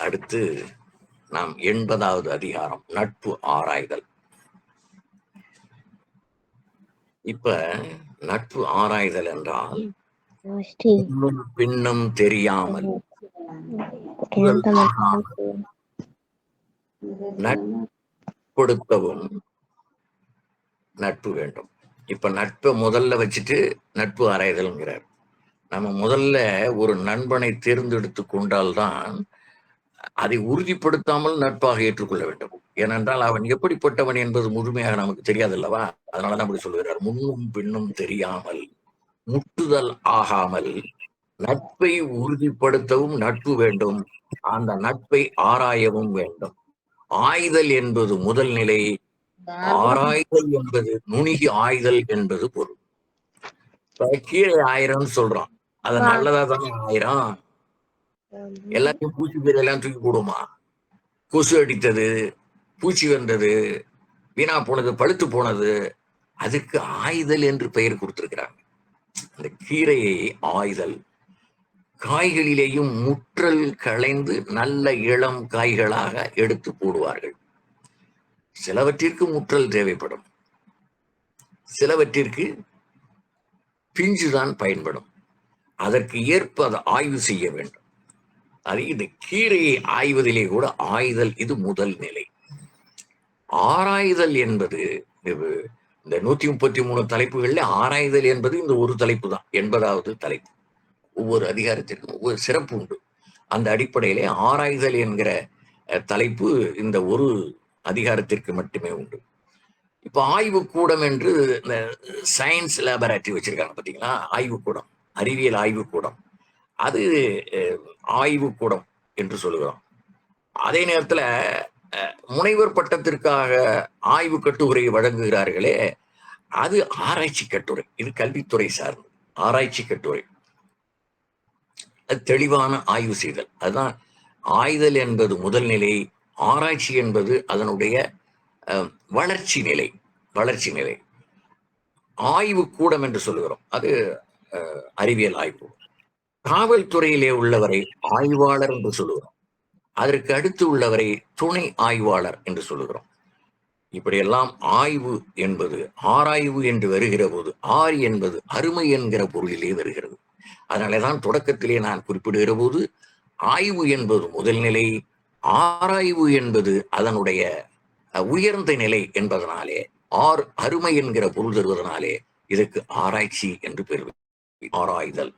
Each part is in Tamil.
அடுத்து நாம் 80வது அதிகாரம், நட்பு ஆராய்தல். இப்ப நட்பு ஆராய்தல் என்றால் பின்னும் தெரியாமல் நட்படுத்தவும் நட்பு வேண்டும். இப்ப நட்பை முதல்ல வச்சுட்டு நட்பு ஆராய்தல்ங்கிறார். நம்ம முதல்ல ஒரு நண்பனை தேர்ந்தெடுத்து கொண்டால்தான் அதை உறுதிப்படுத்தாமல் நட்பாக ஏற்றுக்கொள்ள வேண்டும். ஏனென்றால் அவன் எப்படிப்பட்டவன் என்பது முழுமையாக நமக்கு தெரியாது அல்லவா? அதனாலதான் அப்படி சொல்லுகிறார், முன்னும் பின்னும் தெரியாமல் முட்டுதல் ஆகாமல் நட்பை உறுதிப்படுத்தவும் நட்பு வேண்டும், அந்த நட்பை ஆராயவும் வேண்டும். ஆய்தல் என்பது முதல் நிலை, ஆராய்தல் என்பது நுணுகி ஆய்தல் என்பது பொருள். கீரை 1000 சொல்றான், அது நல்லதா தானே 1000? எல்லாத்தையும் பூச்சி கீரை எல்லாம் தூக்கி போடுமா? கொசு அடித்தது, பூச்சி வந்தது, வீணா போனது, பழுத்து போனது, அதுக்கு ஆய்தல் என்று பெயர் கொடுத்திருக்கிறாங்க. அந்த கீரையை ஆய்தல். காய்களிலேயும் முற்றல் களைந்து நல்ல இளம் காய்களாக எடுத்து போடுவார்கள். சிலவற்றிற்கு முற்றல் தேவைப்படும், சிலவற்றிற்கு பிஞ்சுதான் பயன்படும். அதற்கு ஏற்ப அதை ஆய்வு செய்ய வேண்டும். அது இந்த கீரையை ஆய்வதிலே கூட ஆய்தல் இது முதல் நிலை. ஆராய்தல் என்பது இந்த 133 தலைப்புகள்ல ஆராய்தல் என்பது இந்த ஒரு தலைப்பு தான், 80வது தலைப்பு. ஒவ்வொரு அதிகாரத்திற்கும் ஒவ்வொரு சிறப்பு உண்டு. அந்த அடிப்படையிலே ஆராய்தல் என்கிற தலைப்பு இந்த ஒரு அதிகாரத்திற்கு மட்டுமே உண்டு. இப்ப ஆய்வுக்கூடம் என்று இந்த சயின்ஸ் லேபரேட்டரி வச்சிருக்காங்க பார்த்தீங்களா, ஆய்வுக்கூடம், அறிவியல் ஆய்வுக்கூடம், அது ஆய்வுக்கூடம் என்று சொல்லுகிறோம். அதே நேரத்தில் முனைவர் பட்டத்திற்காக ஆய்வு கட்டுரை வழங்குகிறார்களே, அது ஆராய்ச்சி கட்டுரை. இது கல்வித்துறை சார்ந்து ஆராய்ச்சி கட்டுரை. அது தெளிவான ஆய்வு செய்தல். அதுதான் ஆய்தல் என்பது முதல் நிலை, ஆராய்ச்சி என்பது அதனுடைய வளர்ச்சி நிலை. வளர்ச்சி நிலை. ஆய்வு கூடம் என்று சொல்லுகிறோம், அது அறிவியல் ஆய்வு. காவல்துறையிலே உள்ளவரை ஆய்வாளர் என்று சொல்லுகிறோம், அதற்கு அடுத்து உள்ளவரை துணை ஆய்வாளர் என்று சொல்லுகிறோம். இப்படியெல்லாம் ஆய்வு என்பது ஆராய்வு என்று வருகிற போது ஆர் என்பது அருமை என்கிற பொருளிலே வருகிறது. அதனாலேதான் தொடக்கத்திலே நான் குறிப்பிடுகிற போது ஆய்வு என்பது முதல் நிலை, ஆராய்வு என்பது அதனுடைய உயர்ந்த நிலை என்பதனாலே, அருமை என்கிற பொருள் தருவதனாலே இதற்கு ஆராய்ச்சி என்று பெயர். ஆராய்தல்,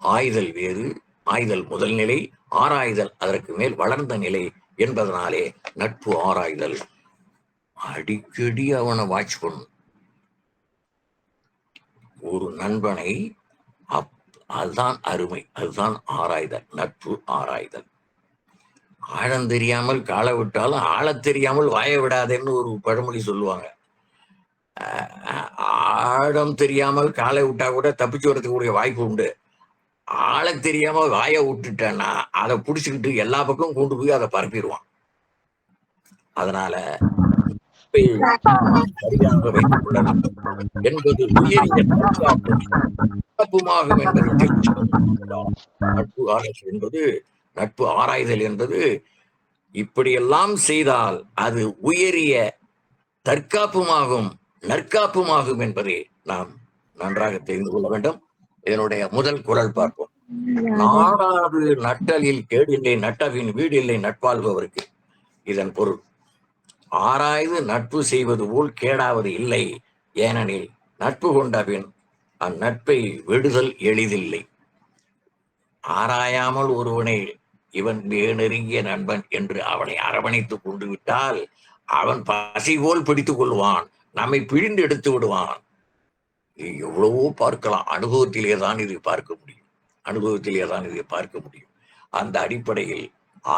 ஆய்தல் வேறு, ஆய்தல் முதல் நிலை, ஆராய்தல் அதற்கு மேல் வளர்ந்த நிலை என்பதனாலே நட்பு ஆராய்தல். அடிக்கடி அவனை வாட்ச் பண்ணும். ஒரு நண்பனை அதுதான் அருமை, அதுதான் ஆராய்தல், நட்பு ஆராய்தல். ஆழம் தெரியாமல் காலை விட்டாலும் ஆழ தெரியாமல் வாய விடாதேன்னு ஒரு பழமொழி சொல்லுவாங்க. ஆழம் தெரியாமல் காலை விட்டா கூட தப்பிச்சு வரதுக்கூடிய வாய்ப்பு உண்டு. ஆழ தெரியாம வாய விட்டுட்டேன்னா அதை பிடிச்சுக்கிட்டு எல்லா பக்கமும் கொண்டு போய் அதை பரப்பிடுவான். அதனால சரியாக வைத்துக் கொள்ள வேண்டும் என்பது உயரிய நட்புமாகும் என்பதை நட்பு ஆராய்ச்சி என்பது, நட்பு ஆராய்தல் என்பது இப்படியெல்லாம் செய்தால் அது உயரிய தற்காப்புமாகும், நற்காப்புமாகும் என்பதை நாம் நன்றாக தெரிந்து கொள்ள வேண்டும். இதனுடைய முதல் குறள் பார்ப்போம். நாடாது நட்டலில் கேடில்லை, நட்டவின் வீடு இல்லை நட்பாள்பவருக்கு. இதன் பொருள், ஆராய்ந்து நட்பு செய்வது போல் கேடாவது இல்லை, ஏனெனில் நட்பு கொண்டபின் அந்நட்பை விடுதல் எளிதில்லை. ஆராயாமல் ஒருவனை இவன் மிக நெருங்கிய நண்பன் என்று அவனை அரவணைத்துக் கொண்டு விட்டால் அவன் பசி போல் பிடித்துக் கொள்வான், நம்மை பிழிந்து எடுத்து விடுவான். எவ்வளவோ பார்க்கலாம், அனுபவத்திலே தான் இதை பார்க்க முடியும், அனுபவத்திலே தான் இதை பார்க்க முடியும். அந்த அடிப்படையில்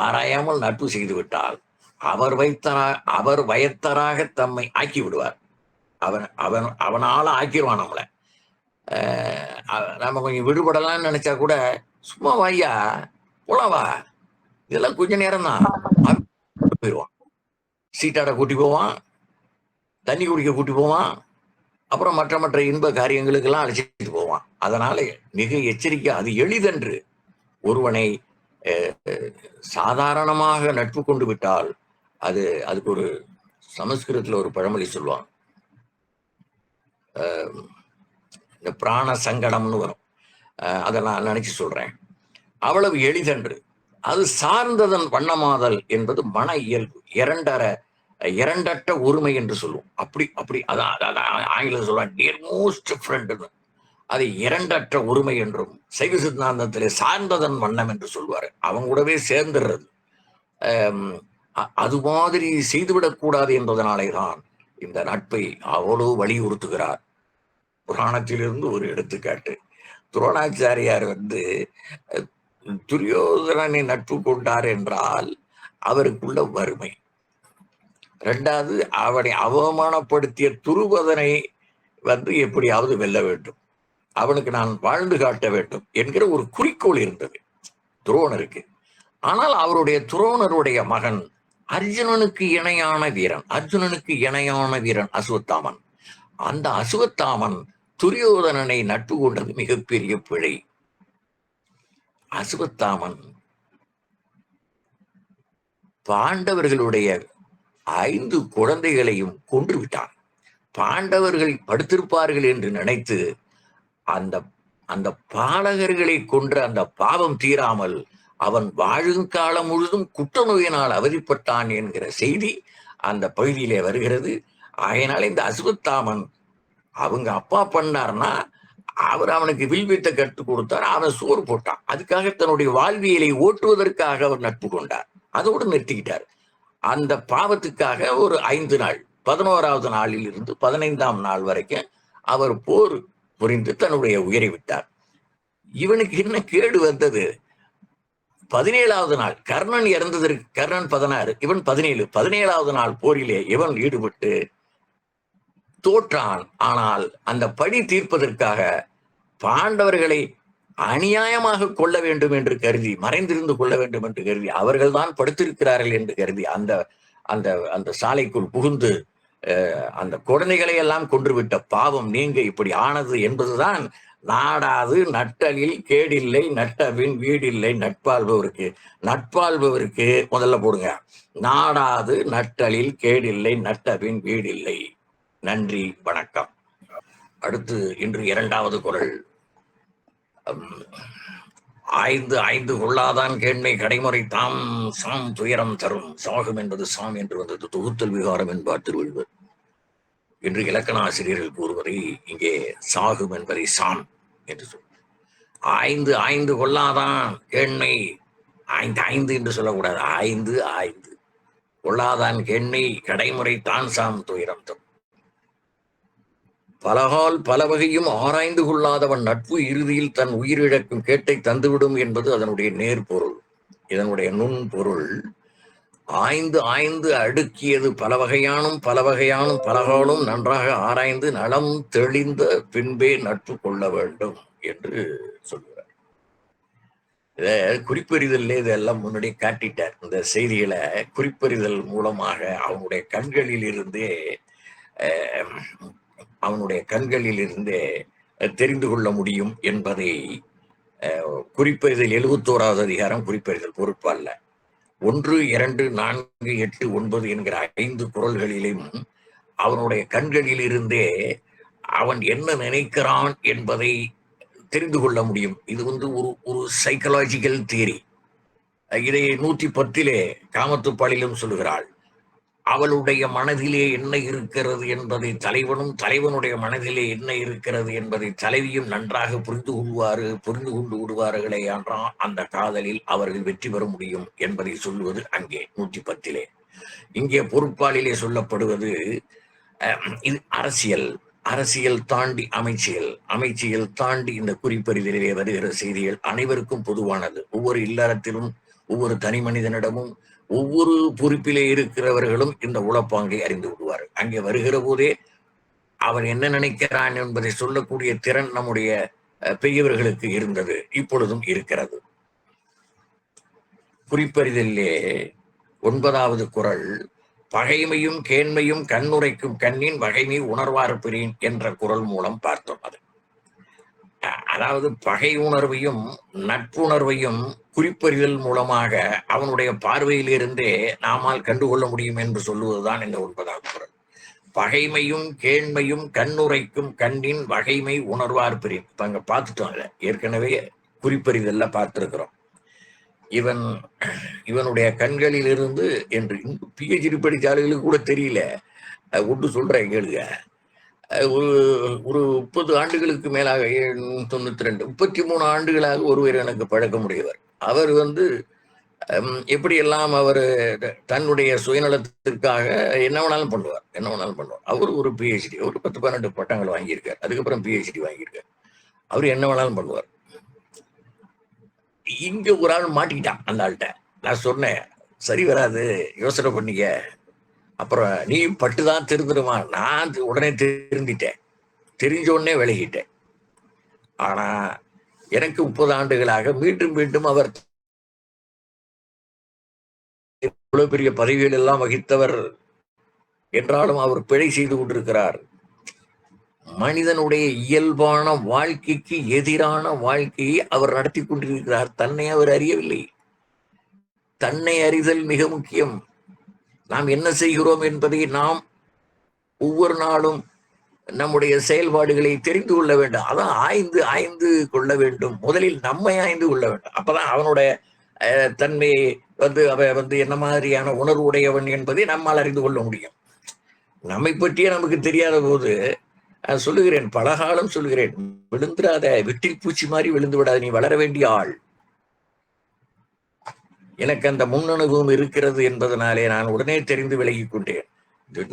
ஆராயாமல் நட்பு செய்து விட்டால் அவர் வயத்தராக தம்மை ஆக்கி விடுவார். அவனால ஆக்கிடுவான் நம்மளை. நம்ம கொஞ்சம் விடுபடலாம்னு நினைச்சா கூட, சும்மா வாயா போலாவா, இதெல்லாம் கொஞ்ச நேரம் தான் போயிடுவான். சீட்டாட கூட்டி போவான், தண்ணி குடிக்க கூட்டி போவான், அப்புறம் மற்ற இன்ப காரியங்களுக்கெல்லாம் அழைச்சிட்டு போவான். அதனால மிக எச்சரிக்கை. அது எளிதன்று ஒருவனை சாதாரணமாக நட்பு கொண்டு விட்டால் அதுக்கு ஒரு சமஸ்கிருதத்துல ஒரு பழமொழி சொல்லுவாங்க, இந்த பிராண சங்கடம்னு வரும். அதை நான் நினைச்சு சொல்றேன். அவ்வளவு எளிதன்று அது சார்ந்ததன் வண்ணமாதல் என்பது மன இயல்பு. இரண்டற்ற ஒருமை என்று சொல்லுவோம். அப்படி அப்படி அதான் ஆங்கிலம் சொல்லுவாங்க டியர் மோஸ்ட் ஃப்ரெண்ட். அதை இரண்டற்ற ஒருமை என்றும் சைவ சித்தாந்தத்திலே சார்ந்ததன் வண்ணம் என்று சொல்வாரு. அவங்க கூடவே சேர்ந்துடுறது. அது மாதிரி செய்துவிடக்கூடாது என்பதனாலே தான் இந்த நட்பை அவ்வளவு வலியுறுத்துகிறார். புராணத்திலிருந்து ஒரு எடுத்துக்காட்டு. துரோணாச்சாரியார் துரியோதனனை நட்பு கொண்டார் என்றால் அவருக்குள்ள வறுமை. இரண்டாவது, அவனை அவமானப்படுத்திய துருபதனை எப்படியாவது வெல்ல வேண்டும், அவனுக்கு நான் வாழ்ந்து காட்ட வேண்டும் என்கிற ஒரு குறிக்கோள் இருந்தது துரோணருக்கு. ஆனால் துரோணருடைய மகன் அர்ஜுனனுக்கு இணையான வீரன் அசுவத்தாமன். அந்த அசுவத்தாமன் துரியோதனனை நட்பு கொண்டது மிகப்பெரிய பிழை. அசுவத்தாமன் பாண்டவர்களுடைய 5 குழந்தைகளையும் கொன்று விட்டான். பாண்டவர்கள் படுத்திருப்பார்கள் என்று நினைத்து அந்த பாலகர்களை கொன்ற அந்த பாவம் தீராமல் அவன் வாழும் காலம் முழுதும் குற்ற நோயினால் அவதிப்பட்டான் என்கிற செய்தி அந்த பகுதியிலே வருகிறது. ஆகையினால இந்த அசுவத்தாமன் அவங்க அப்பா பண்ணார்னா அவனுக்கு வில்வித்தை கற்றுக் கொடுத்தார், அவன் சோறு போட்டான். அதுக்காக தன்னுடைய வாழ்வியலை ஓட்டுவதற்காக அவர் நட்பு கொண்டார். அதோடு நிறுத்திக்கிட்டார். அந்த பாவத்துக்காக ஒரு 5 நாள், 11வது நாளில் இருந்து 15ஆம் நாள் வரைக்கும் அவர் போர் புரிந்து தன்னுடைய உயிரை விட்டார். இவனுக்கு என்ன கேடு வந்தது? 17வது நாள் கர்ணன் இறந்ததற்கு, கர்ணன் 16, இவன் 17. 17வது நாள் போரிலே இவன் ஈடுபட்டு தோற்றான். ஆனால் அந்த பழி தீர்ப்பதற்காக பாண்டவர்களை அநியாயமாக கொள்ள வேண்டும் என்று கருதி, மறைந்திருந்து கொள்ள வேண்டும் என்று கருதி, அவர்கள் தான் படுத்திருக்கிறார்கள் என்று கருதி அந்த அந்த அந்த சாலைக்குள் புகுந்து அந்த குழந்தைகளை எல்லாம் கொன்றுவிட்ட பாவம் நீங்க இப்படி ஆனது என்பதுதான் நாடாது நட்டலில் கேடில்லை நட்டபின் வீடில்லை நட்பாள்பவருக்கு முதல்ல போடுங்க. நாடாது நட்டலில் கேடில்லை நட்டபின் வீடில்லை. நன்றி, வணக்கம். அடுத்து இன்று 2வது குறள். 5 கொள்ளாதான் கேண்மை கடைமுறை தாம் சாம் துயரம் தரும். சாகும் என்பது சாம் என்று வந்தது. தொகுத்தல் விகாரம் என்பார் திருவள்ளுவர். இன்று இலக்கண ஆசிரியர்கள் கூறுவதை இங்கே சாகும் என்பதை சாம் என்று சொல்லும். 5 கொள்ளாதான் கேண்மை, 5 என்று சொல்லக்கூடாது. 5 கொள்ளாதான் கேண்மை கடைமுறை தான் சாம் துயரம் தரும். பலகால் பல வகையும் ஆராய்ந்து கொள்ளாதவன் நட்பு இறுதியில் தன் உயிரிழக்கும் கேட்டை தந்துவிடும் என்பது அதனுடைய நேர்பொருள். இதனுடைய நுண்பொருள் ஆய்ந்து அடுக்கியது பல வகையானும் பலகாலும் நன்றாக ஆராய்ந்து நலம் தெளிந்த பின்பே நட்பு கொள்ள வேண்டும் என்று சொல்கிறார். இத குறிப்பறிதல்ல இதெல்லாம் முன்னாடி காட்டிட்டார். இந்த செய்திகளை குறிப்பறிதல் மூலமாக அவனுடைய கண்களில் இருந்தே தெரிந்து கொள்ள முடியும் என்பதை குறிப்பறிதல் 71வது அதிகாரம் குறிப்பறிதல் பொறுப்பல்ல. 1, 2, 4, 8, 9 என்கிற 5 குறள்களிலும் அவனுடைய கண்களில் இருந்தே அவன் என்ன நினைக்கிறான் என்பதை தெரிந்து கொள்ள முடியும். இது ஒரு சைக்கலாஜிக்கல் தியரி. இதை 110 காமத்துப்பாலிலும் சொல்லுகிறாள். அவளுடைய மனதிலே என்ன இருக்கிறது என்பதை தலைவனுடைய மனதிலே என்ன இருக்கிறது என்பதை தலைவியும் நன்றாக புரிந்து கொண்டு விடுவார்களே என்றால் அந்த காதலில் அவர்கள் வெற்றி பெற முடியும் என்பதை சொல்லுவது அங்கே 110. இங்கே பொறுப்பாளிலே சொல்லப்படுவது இது அரசியல் தாண்டி அமைச்சியல் தாண்டி இந்த குறிப்பறிதலிலே வருகிற செய்திகள் அனைவருக்கும் பொதுவானது. ஒவ்வொரு இல்லறத்திலும் ஒவ்வொரு தனி மனிதனிடமும் ஒவ்வொரு பொறுப்பிலே இருக்கிறவர்களும் இந்த உளப்பாங்கை அறிந்து விடுவார். அங்கே வருகிற போதே அவன் என்ன நினைக்கிறான் என்பதை சொல்லக்கூடிய திறன் நம்முடைய பெரியவர்களுக்கு இருந்தது, இப்பொழுதும் இருக்கிறது. குறிப்பறிதலே 9வது குறள் பகைமையும் கேண்மையும் கண்ணுரைக்கும் கண்ணின் வகைமை உணர்வார் பிரின் என்ற குறள் மூலம் பார்த்தோம். அது அதாவது பகை உணர்வையும் நட்புணர்வையும் குறிப்பறிதல் மூலமாக அவனுடைய பார்வையிலிருந்தே நாமால் கண்டுகொள்ள முடியும் என்று சொல்லுவதுதான் இந்த 9ஆம் குறள். பகைமையும் கேண்மையும் கண்ணுரைக்கும் கண்ணின் வகைமை உணர்வார் பிரின். இப்ப அங்க பார்த்துட்டோம், ஏற்கனவே குறிப்பறிதல்ல பார்த்திருக்கிறோம். இவனுடைய கண்களில் இருந்து என்று பிஹெச்டி படிச்சாளுகளுக்கு கூட தெரியல. ஒன்று சொல்றேன் கேளுங்க. ஒரு 30 ஆண்டுகளுக்கு மேலாக 92 33 ஆண்டுகளாக ஒருவர் எனக்கு பழக்கமுடையவர். அவர் எப்படியெல்லாம் அவர் தன்னுடைய சுயநலத்திற்காக என்ன வேணாலும் பண்ணுவார். அவர் ஒரு பிஹெச்டி, ஒரு 10-12 பட்டங்கள் வாங்கியிருக்கார். அதுக்கப்புறம் பிஹெச்டி வாங்கியிருக்கார். அவர் என்ன வேணாலும் பண்ணுவார். இங்க ஒரு ஆள் மாட்டிக்கிட்டான். அந்த ஆள்கிட்ட நான் சொன்னேன், சரி வராது, யோசனை பண்ணிக்க, அப்புறம் நீ பட்டுதான் திருந்துருமா. நான் உடனே திருந்திட்டேன், தெரிஞ்ச உடனே விலகிட்டேன். ஆனா எனக்கு 30 ஆண்டுகளாக மீண்டும் மீண்டும் அவர் இவ்வளவு பெரிய பதவிகள் எல்லாம் வகித்தவர் என்றாலும் அவர் பிழை செய்து கொண்டிருக்கிறார். மனிதனுடைய இயல்பான வாழ்க்கைக்கு எதிரான வாழ்க்கையை அவர் நடத்தி கொண்டிருக்கிறார். தன்னை அவர் அறியவில்லை. தன்னை அறிதல் மிக முக்கியம். நாம் என்ன செய்கிறோம் என்பதை நாம் ஒவ்வொரு நாளும் நம்முடைய செயல்பாடுகளை தெரிந்து கொள்ள வேண்டும். அதான் ஆய்ந்து கொள்ள வேண்டும். முதலில் நம்மை ஆய்ந்து கொள்ள வேண்டும். அப்பதான் அவனுடைய தன்மையை அவன் என்ன மாதிரியான உணர்வு உடையவன் என்பதை நம்மால் அறிந்து கொள்ள முடியும். நம்மை பற்றியே நமக்கு தெரியாத போது சொல்லுகிறேன், பலகாலம் சொல்லுகிறேன், விழுந்துடாத, வெட்டில் பூச்சி மாதிரி விழுந்து விடாத, நீ வளர வேண்டிய ஆள். எனக்கு அந்த முன்னனுபவம் இருக்கிறது என்பதனாலே நான் உடனே தெரிந்து விலகி கொண்டேன்.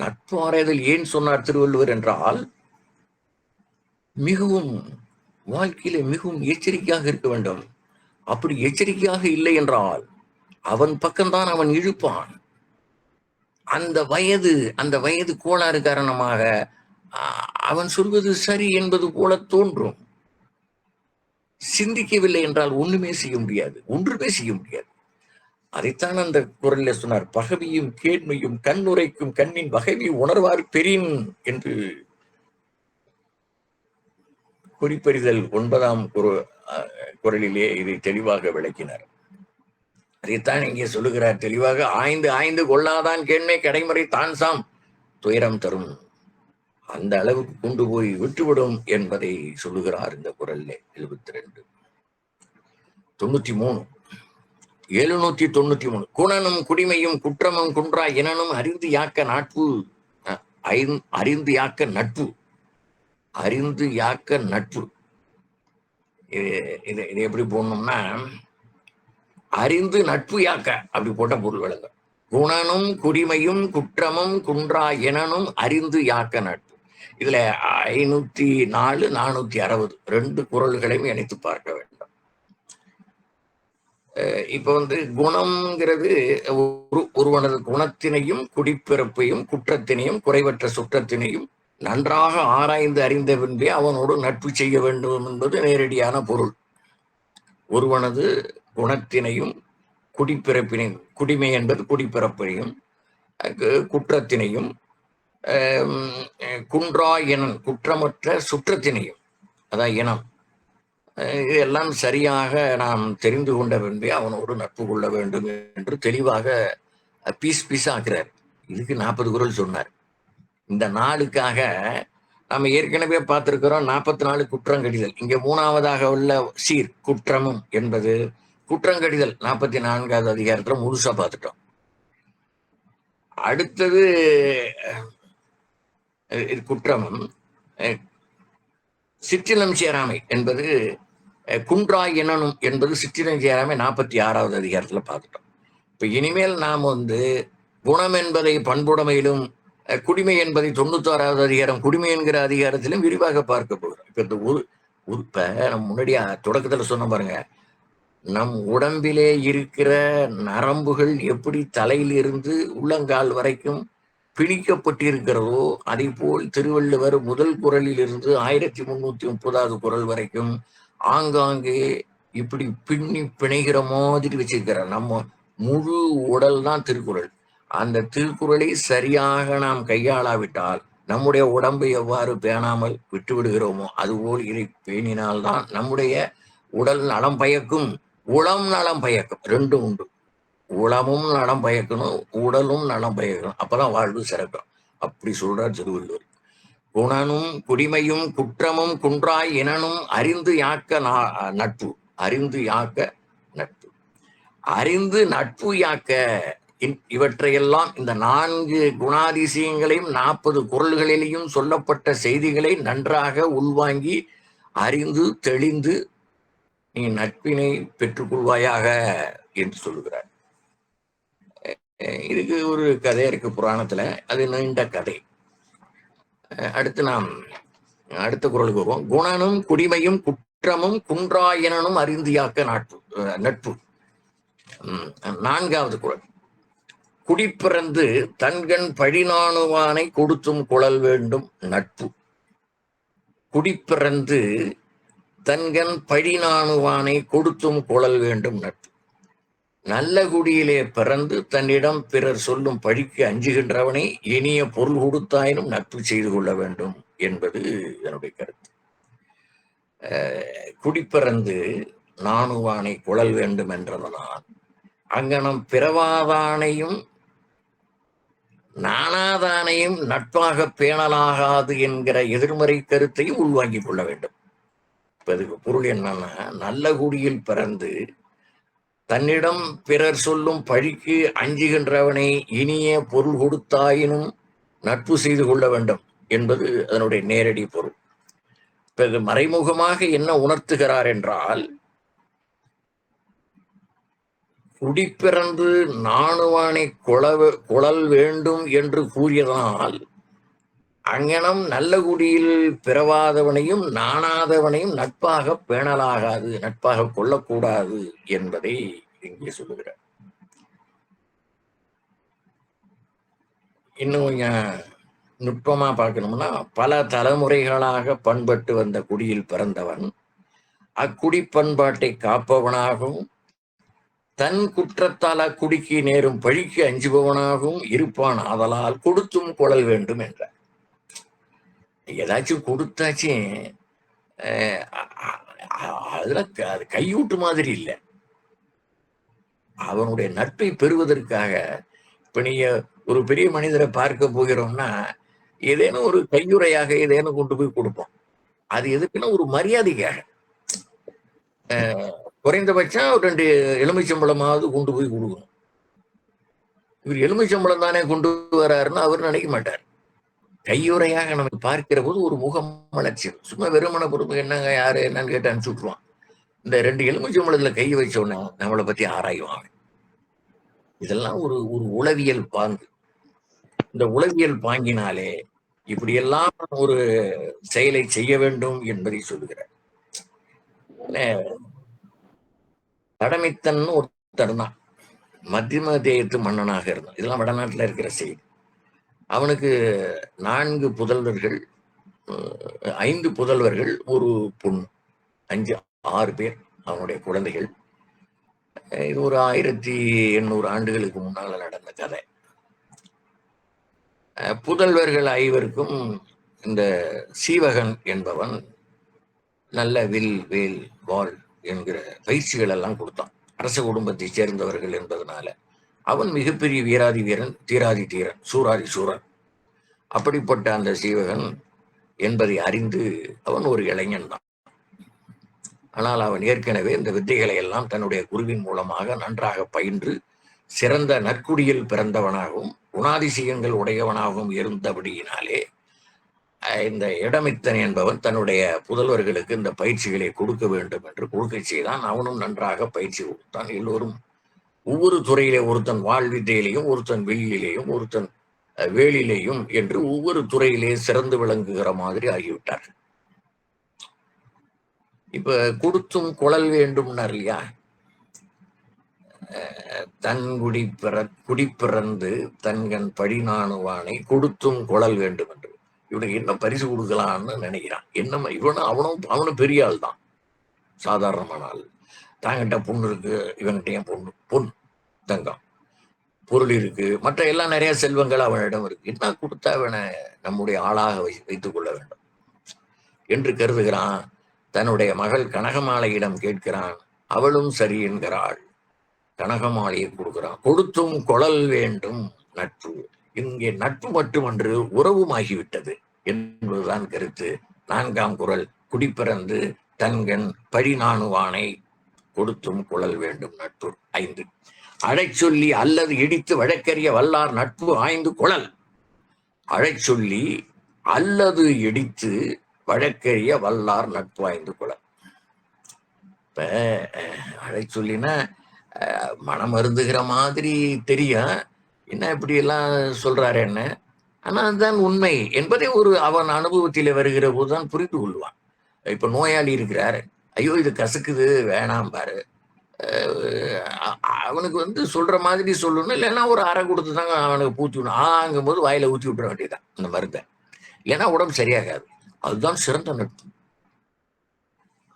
நட்பு ஆராய்தல் ஏன் சொன்னார் திருவள்ளுவர் என்றால், மிகவும் வாழ்க்கையில மிகவும் எச்சரிக்கையாக இருக்க வேண்டும். அப்படி எச்சரிக்கையாக இல்லை என்றால் அவன் பக்கம்தான் அவன் இழுப்பான். அந்த வயது கோளாறு காரணமாக அவன் சொல்வது சரி என்பது போல தோன்றும். சிந்திக்கவில்லை என்றால் ஒன்றுமே செய்ய முடியாது. அதைத்தான் அந்த குரலில் சொன்னார், பகவியும் கேண்மையும் கண்ணுரைக்கும் கண்ணின் வகைமை உணர்வார் பெரின் என்று குறிப்பறிதல் 9ஆம் குரலிலே இதை தெளிவாக விளக்கினார். அதைத்தான் இங்கே சொல்லுகிறார் தெளிவாக, ஆய்ந்து கொள்ளாதான் கேண்மை கடைமுறை தான் சாம் துயரம் தரும். அந்த அளவுக்கு கொண்டு போய் விட்டுவிடும் என்பதை சொல்லுகிறார் இந்த குரல்ல. 72 93 793 குணனும் குடிமையும் குற்றமும் குன்றா இனனும் அறிந்து யாக்க நட்பு. அறிந்து யாக்க நட்பு. இது எப்படி போடணும்னா, அறிந்து நட்பு யாக்க அப்படி போட்ட பொருள் விளங்க. குணனும் குடிமையும் குற்றமும் குன்றா இனனும் அறிந்து யாக்க நட்பு. இதுல 504 460 2 குறள்களையும் இணைத்து பார்க்க வேண்டும். இப்ப குணம்ங்கிறது ஒருவனது குணத்தினையும் குடிப்பிறப்பையும் குற்றத்தினையும் குறைவற்ற சுற்றத்தினையும் நன்றாக ஆராய்ந்து அறிந்த பின்பே அவனோடு நட்பு செய்ய வேண்டும் என்பது நேரடியான பொருள். ஒருவனது குணத்தினையும் குடிப்பிறப்பினையும், குடிமை என்பது குடிப்பிறப்பினையும், குற்றத்தினையும், குன்றா இனம் குற்றமற்ற சுற்றத்தினையும், அதான் இனம், இதெல்லாம் சரியாக நாம் தெரிந்து கொண்ட பின்பே அவனோடு நட்பு கொள்ள வேண்டும் என்று தெளிவாக பீஸ் ஆக்குறார். இதுக்கு 40 குறள் சொன்னார். இந்த நாளுக்காக நம்ம ஏற்கனவே பார்த்திருக்கிறோம் 44 குற்றங்கடிதல். இங்க 3ஆவதாக உள்ள சீர் குற்றமும் என்பது குற்றங்கடிதல் 44வது அதிகாரத்துல முழுசா பார்த்துட்டோம். அடுத்தது குற்றமும் சிற்றினம் சேராமை என்பது குன்றா இனனும் என்பது சிற்றினம் சேராமை 46வது அதிகாரத்துல பார்த்துட்டோம். இப்ப இனிமேல் நாம் குணம் என்பதை பண்புடைமையிலும் குடிமை என்பதை 96வது அதிகாரம் குடிமை என்கிற அதிகாரத்திலும் விரிவாக பார்க்க போகிறோம். இப்ப இந்த இப்ப நம்ம முன்னாடியா தொடக்கத்துல சொன்ன பாருங்க, நம் உடம்பிலே இருக்கிற நரம்புகள் எப்படி தலையிலிருந்து உள்ளங்கால் வரைக்கும் பிணிக்கப்பட்டிருக்கிறதோ அதை போல் திருவள்ளுவர் முதல் குறளில் இருந்து 1330வது குறள் வரைக்கும் ஆங்காங்கே இப்படி பிணைகிற மாதிரி வச்சிருக்கிறார். நம்ம முழு உடல் தான் திருக்குறள். அந்த திருக்குறளை சரியாக நாம் கையாளாவிட்டால் நம்முடைய உடம்பை எவ்வாறு பேணாமல் விட்டு விடுகிறோமோ அதுபோல் இதை பேணினால்தான் நம்முடைய உடல் நலம் பயக்கும், உளம் நலம் பயக்கும். ரெண்டும் உண்டு. உளமும் நலம் பயக்கணும், உடலும் நலம் பயக்கணும். அப்பதான் வாழ்வு சிறக்கும். அப்படி சொல்றார் திருவள்ளுவர். குணனும் குடிமையும் குற்றமும் குன்றாய் இனனும் அறிந்து யாக்க நட்பு. அறிந்து யாக்க நட்பு. அறிந்து நட்பு யாக்க. இவற்றையெல்லாம் இந்த 4 குணாதிசயங்களையும் 40 குறள்களிலேயும் சொல்லப்பட்ட செய்திகளை நன்றாக உள்வாங்கி அறிந்து தெளிந்து நீ நட்பினை பெற்றுக்கொள்வாயாக என்று சொல்லுகிறார். இதுக்கு ஒரு கதை இருக்கு புராணத்துல, அது நீண்ட கதை. அடுத்து நாம் அடுத்த குறளுக்கு வருவோம். குணனும் குடிமையும் குற்றமும் குன்றாயனும் அறிந்தியாக்க நட்பு. 4வது குறள். குடிப்பிறந்து தன்கண் பழிநாணுவானை கொடுத்தும் குழல் வேண்டும் நட்பு. குடிப்பிறந்து தன்கண் பழிநாணுவானை கொடுத்தும் குழல் வேண்டும் நட்பு. நல்ல குடியிலே பிறந்து தன்னிடம் பிறர் சொல்லும் பழிக்கு அஞ்சுகின்றவனை இனிய பொருள் கொடுத்தாயினும் நட்பு செய்து கொள்ள வேண்டும் என்பது என்னுடைய கருத்து. குடிப்பிறந்து நாணுவானை குழல் வேண்டும் என்றதனால் அங்கனம் பிறவாதானையும் நானாதானையும் நட்பாக பேணலாகாது என்கிற எதிர்மறை கருத்தையும் உள்வாங்கிக் கொள்ள வேண்டும். இப்ப இதுக்கு பொருள் என்னன்னா, நல்ல குடியில் பிறந்து தன்னிடம் பிறர் சொல்லும் பழிக்கு அஞ்சுகின்றவனை இனிய பொருள் கொடுத்தாயினும் நட்பு செய்து கொள்ள வேண்டும் என்பது அதனுடைய நேரடி பொருள். இப்ப இது மறைமுகமாக என்ன உணர்த்துகிறார் என்றால், குடிப்பிறந்து நாணுவானை குழல் வேண்டும் என்று கூறியதனால் அங்கனம் நல்ல குடியில் பிறவாதவனையும் நாணாதவனையும் நட்பாக பேணலாகாது, நட்பாக கொள்ளக்கூடாது என்பதை இங்கே சொல்லுகிறார். இன்னும் கொஞ்சம் நுட்பமா பார்க்கணும்னா, பல தலைமுறைகளாக பண்பட்டு வந்த குடியில் பிறந்தவன் அக்குடி பண்பாட்டை காப்பவனாகவும் தன் குற்றத்தால் அக்குடிக்கு நேரும் பழிக்கு அஞ்சுபவனாகவும் இருப்பான். ஆதலால் கொடுத்தும் குழல் வேண்டும் என்றார். ஏதாச்சும் கொடுத்தாச்சு அதுல அது கையூட்டு மாதிரி இல்லை. அவனுடைய நட்பை பெறுவதற்காக இப்ப நீங்க ஒரு பெரிய மனிதரை பார்க்க போகிறோம்னா ஏதேனும் ஒரு கையுறையாக ஏதேனும் கொண்டு போய் கொடுப்போம். அது எதுக்குன்னா ஒரு மரியாதைக்காக. குறைந்தபட்சம் 2 எலுமிச்சம்பழமாவது கொண்டு போய் கொடுக்கணும். இவர் எலுமிச்சம்பழம் தானே கொண்டு வர்றாருன்னு அவர் நினைக்க மாட்டார். கையுறையாக நம்ம பார்க்கிற போது ஒரு முகம் வளர்ச்சி. சும்மா வெறுமனை பொறுப்பு என்னங்க யாரு என்னன்னு கேட்டு அனுப்பிச்சுட்ருவான். இந்த 2 எலுமிச்சம்பழத்துல கை வச்ச உடனே நம்மளை பத்தி ஆராய்வாங்க. இதெல்லாம் ஒரு ஒரு உளவியல் பாங்கு. இந்த உளவியல் பாங்கினாலே இப்படியெல்லாம் ஒரு செயலை செய்ய வேண்டும் என்பதை சொல்லுகிறார். கடமைத்தன் ஒருத்தர் தான் மத்தியம தேயத்து மன்னனாக இருந்தான். இதெல்லாம் வடநாட்டில் இருக்கிற செய்தி. அவனுக்கு 4 புதல்வர்கள், 5 புதல்வர்கள், ஒரு பொண்ணு, 5 6 பேர் அவனுடைய குழந்தைகள். இது ஒரு 1800 ஆண்டுகளுக்கு முன்னால நடந்த கதை. புதல்வர்கள் 5 இந்த சீவகன் என்பவன் நல்ல வில் வேல் வாள் என்கிற பயிற்சிகள் எல்லாம் கொடுத்தான். அரச குடும்பத்தை சேர்ந்தவர்கள் என்பதனால அவன் மிகப்பெரிய வீராதி வீரன், தீராதி தீரன், சூராதி சூரன். அப்படிப்பட்ட அந்த சீவகன் என்பதை அறிந்து அவன் ஒரு இளைஞன் தான். ஆனால் அவன் ஏற்கனவே இந்த வித்தைகளை எல்லாம் தன்னுடைய குருவின் மூலமாக நன்றாக பயின்று சிறந்த நற்குடியில் பிறந்தவனாகவும் குணாதிசயங்கள் உடையவனாகவும் இருந்தபடியினாலே இந்த இடமித்தன் என்பவன் தன்னுடைய புதல்வர்களுக்கு இந்த பயிற்சிகளை கொடுக்க வேண்டும் என்று கொடுக்க செய்தான். அவனும் நன்றாக பயிற்சி கொடுத்தான். எல்லோரும் ஒவ்வொரு துறையிலே, ஒருத்தன் வாழ் வித்தையிலையும், ஒருத்தன் வெளியிலேயும், ஒருத்தன் வேலிலேயும் என்று ஒவ்வொரு துறையிலே சிறந்து விளங்குகிற மாதிரி ஆகிவிட்டார். இப்ப கொடுத்தும் குழல் வேண்டும்னார் இல்லையா? தன் குடிப்பிறந்து தன்கண் படிநாணுவானை கொடுத்தும் குழல் வேண்டும் என்று இவனுக்கு என்ன பரிசு கொடுக்கலான்னு நினைக்கிறான். என்ன அவனும் பெரிய ஆள் தான், சாதாரணமான ஆள். தாங்கிட்ட பொண்ணு இருக்கு, இவன்கிட்ட பொண்ணு தங்கம். பொருள் இருக்கு, மற்ற எல்லாம் நிறைய செல்வங்கள் அவனிடம் இருக்கு. என்ன கொடுத்தா அவனை நம்முடைய ஆளாக வைத்துக் கொள்ள வேண்டும் என்று கருதுகிறான். தன்னுடைய மகள் கனகமாலையிடம் கேட்கிறான். அவளும் சரி என்கிறாள். கனகமாலையை கொடுக்கிறான். கொடுத்தும் கொழல் வேண்டும் நட்பு. இங்கே நட்பு மட்டுமன்று உறவுமாகிவிட்டது என்பதுதான் கருத்து. 4ஆம் குறள். குடிப்பிறந்து தன்கண் பழி நாணுவானை கொடுத்தும் குழல் வேண்டும் நட்பு. 5. அழைச்சொல்லி அல்லது இடித்து வழக்கறிய வல்லார் நட்பு ஆய்ந்து குழல். அழைச்சொல்லி அல்லது இடித்து வழக்கறிய வல்லார் நட்பு ஆய்ந்து குழல். இப்ப அழைச்சொல்லினா மனம் அருந்துகிற மாதிரி தெரியும், என்ன இப்படி எல்லாம் சொல்றாரு என்ன, ஆனா அதுதான் உண்மை என்பதை அவன் அனுபவத்தில் வருகிற போதுதான் புரிந்து கொள்வான். இப்ப நோயாளி இருக்கிறார், ஐயோ இது கசக்குது வேணாம் பாரு, அவனுக்கு சொல்ற மாதிரி சொல்லணும், இல்லைன்னா ஒரு அறை கொடுத்து தாங்க அவனுக்கு பூச்சி விடணும். ஆங்கும் போது வாயில ஊற்றி விட்டுற வேண்டியதான் அந்த மருந்தை, இல்லைன்னா உடம்பு சரியாகாது. அதுதான் சிறந்த நட்பு,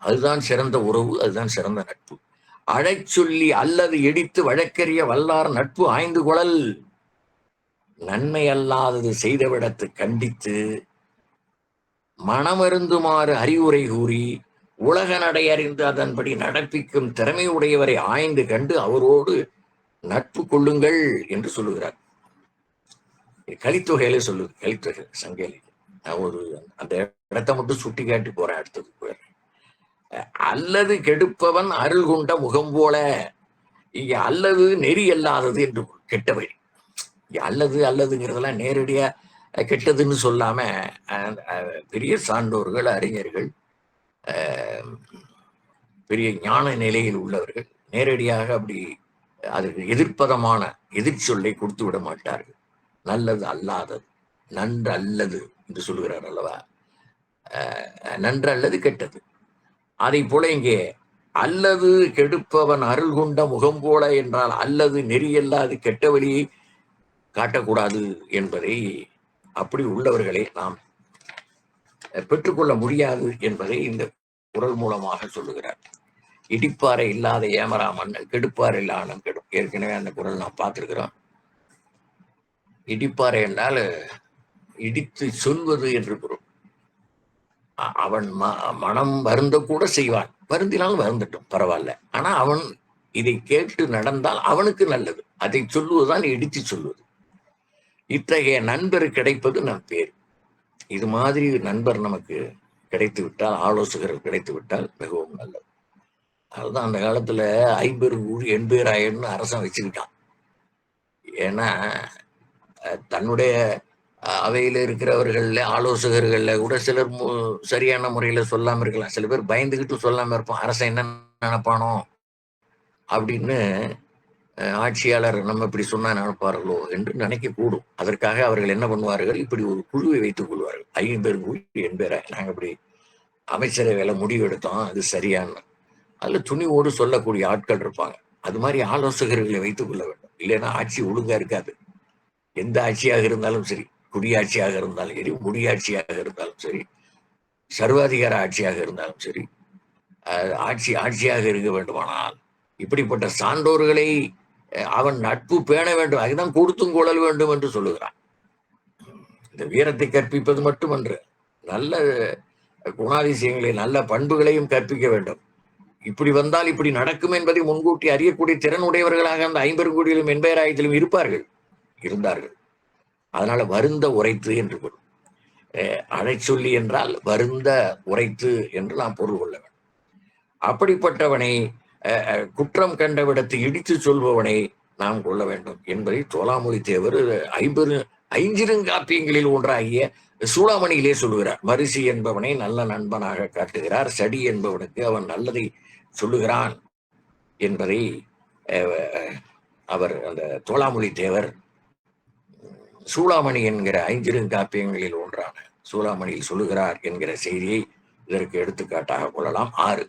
அதுதான் சிறந்த உறவு, அதுதான் சிறந்த நட்பு. அழைச்சொல்லி அல்லது இடித்து வழக்கறிய வல்லார் நட்பு ஆய்ந்து குழல். நன்மை அல்லாதது செய்தவிடத்து கண்டித்து மனமருந்துமாறு அறிவுரை கூறி உலக நடை அறிந்து அதன்படி நடப்பிக்கும் திறமை உடையவரை ஆய்ந்து கண்டு அவரோடு நட்பு கொள்ளுங்கள் என்று சொல்லுகிறார். கலித்தொகையில சொல்லுது, கலித்தொகை சங்கையில. நான் அந்த இடத்தை மட்டும் சுட்டி காட்டி போறேன், அடுத்தது போயிடுறேன். அல்லது கெடுப்பவன் அருள் கொண்ட முகம் போல. இங்க அல்லது நெறி அல்லாதது என்று கெட்ட வழி. அல்லது அல்லதுங்கிறதெல்லாம் நேரடியா கெட்டதுன்னு சொல்லாம பெரிய சான்றோர்கள், அறிஞர்கள், பெரிய ஞான நிலையில் உள்ளவர்கள் நேரடியாக அப்படி அதற்கு எதிர்ப்பதமான எதிர்ச்சொல்லை கொடுத்து விட மாட்டார்கள். நல்லது அல்லாதது, நன்று அல்லது என்று சொல்லுகிறார் அல்லவா, நன்று அல்லது கெட்டது. அதை போல இங்கே அல்லது கெடுப்பவன் அருள் கொண்ட முகம் போல என்றால் அல்லது நெறியல்லாது கெட்ட வழியை காட்டக்கூடாது என்பதை, அப்படி உள்ளவர்களை நாம் பெற்றுக்கொள்ள முடியாது என்பதை இந்த குறள் மூலமாக சொல்லுகிறார். இடிப்பாறை இல்லாத ஏமராமன் கெடுப்பாறை இல்லாமல் கெடும். ஏற்கனவே அந்த குறள் நாம் பார்த்திருக்கிறோம். இடிப்பாறை என்றால் இடித்து சொல்வது என்று பொருள். அவன் மனம் வருந்த கூட செய்வான், வருந்தினாலும் வருந்தட்டும் பரவாயில்ல, ஆனா அவன் இதை கேட்டு நடந்தால் அவனுக்கு நல்லது. அதை சொல்லுவதுதான் இடித்து சொல்வது. இத்தகைய நண்பர் கிடைப்பது நம் பேர். இது மாதிரி நண்பர் நமக்கு கிடைத்து விட்டால், ஆலோசகர்கள் கிடைத்து விட்டால் மிகவும் நல்லது. அதுதான் அந்த காலத்துல 50 ஊர் 80,000 அரசன் வச்சுக்கிட்டான். ஏன்னா தன்னுடைய அவையில இருக்கிறவர்கள்ல ஆலோசகர்கள்ல கூட சிலர் சரியான முறையில சொல்லாம இருக்கலாம், சில பேர் பயந்துகிட்டு சொல்லாம இருப்பான். அரசன் என்ன நினைப்பானோ அப்படின்னு ஆட்சியாளர் நம்ம இப்படி சொன்னா நினைப்பார்களோ என்று நினைக்க கூடும். அதற்காக அவர்கள் என்ன பண்ணுவார்கள், இப்படி ஒரு குழுவை வைத்துக் கொள்வார்கள். 50 ஊர் 80,000 நாங்க இப்படி அமைச்சரவையில முடிவு எடுத்தோம், அது சரியான, அதுல துணிவோடு சொல்லக்கூடிய ஆட்கள் இருப்பாங்க. அது மாதிரி ஆலோசகர்களை வைத்துக் கொள்ள வேண்டும். இல்லைன்னா ஆட்சி ஒழுங்கா இருக்காது. எந்த ஆட்சியாக இருந்தாலும் சரி, குடியாட்சியாக இருந்தாலும் சரி, முடியாட்சியாக இருந்தாலும் சரி, சர்வாதிகார ஆட்சியாக இருந்தாலும் சரி, ஆட்சியாக இருக்க வேண்டுமானால் இப்படிப்பட்ட சான்றோர்களை அவன் நட்பு பேண வேண்டும். அதுதான் கொடுத்தும் கொள்ளல் வேண்டும் என்று சொல்லுகிறான். இந்த வீரத்தை கற்பிப்பது மட்டுமன்று, நல்ல குணாதிசயங்களை, நல்ல பண்புகளையும் கற்பிக்க வேண்டும். இப்படி வந்தால் இப்படி நடக்கும் என்பதை முன்கூட்டி அறியக்கூடிய திறன் உடையவர்களாக அந்த 50 கோடியிலும் 80,000 இருப்பார்கள், இருந்தார்கள். அதனால வருந்த உரைத்து என்று பொருள். அழைச்சொல்லி என்றால் வருந்த உரைத்து என்று நாம் பொருள் கொள்ள வேண்டும். அப்படிப்பட்டவனை, குற்றம் கண்டவிடத்தை இடித்து சொல்பவனை நாம் கொள்ள வேண்டும் என்பதை தோலாமொழி தேவர் 5 ஒன்றாகிய சூளாமணியிலே சொல்லுகிறார். மரிசி என்பவனை நல்ல நண்பனாக காட்டுகிறார், சடி என்பவனுக்கு அவன் நல்லதை சொல்லுகிறான் என்பதை அவர் அந்த தோலாமொழி தேவர் சூளாமணி என்கிற 5 ஒன்றான சூளாமணியில் சொல்லுகிறார் என்கிற செய்தியை இதற்கு எடுத்துக்காட்டாக கொள்ளலாம். 6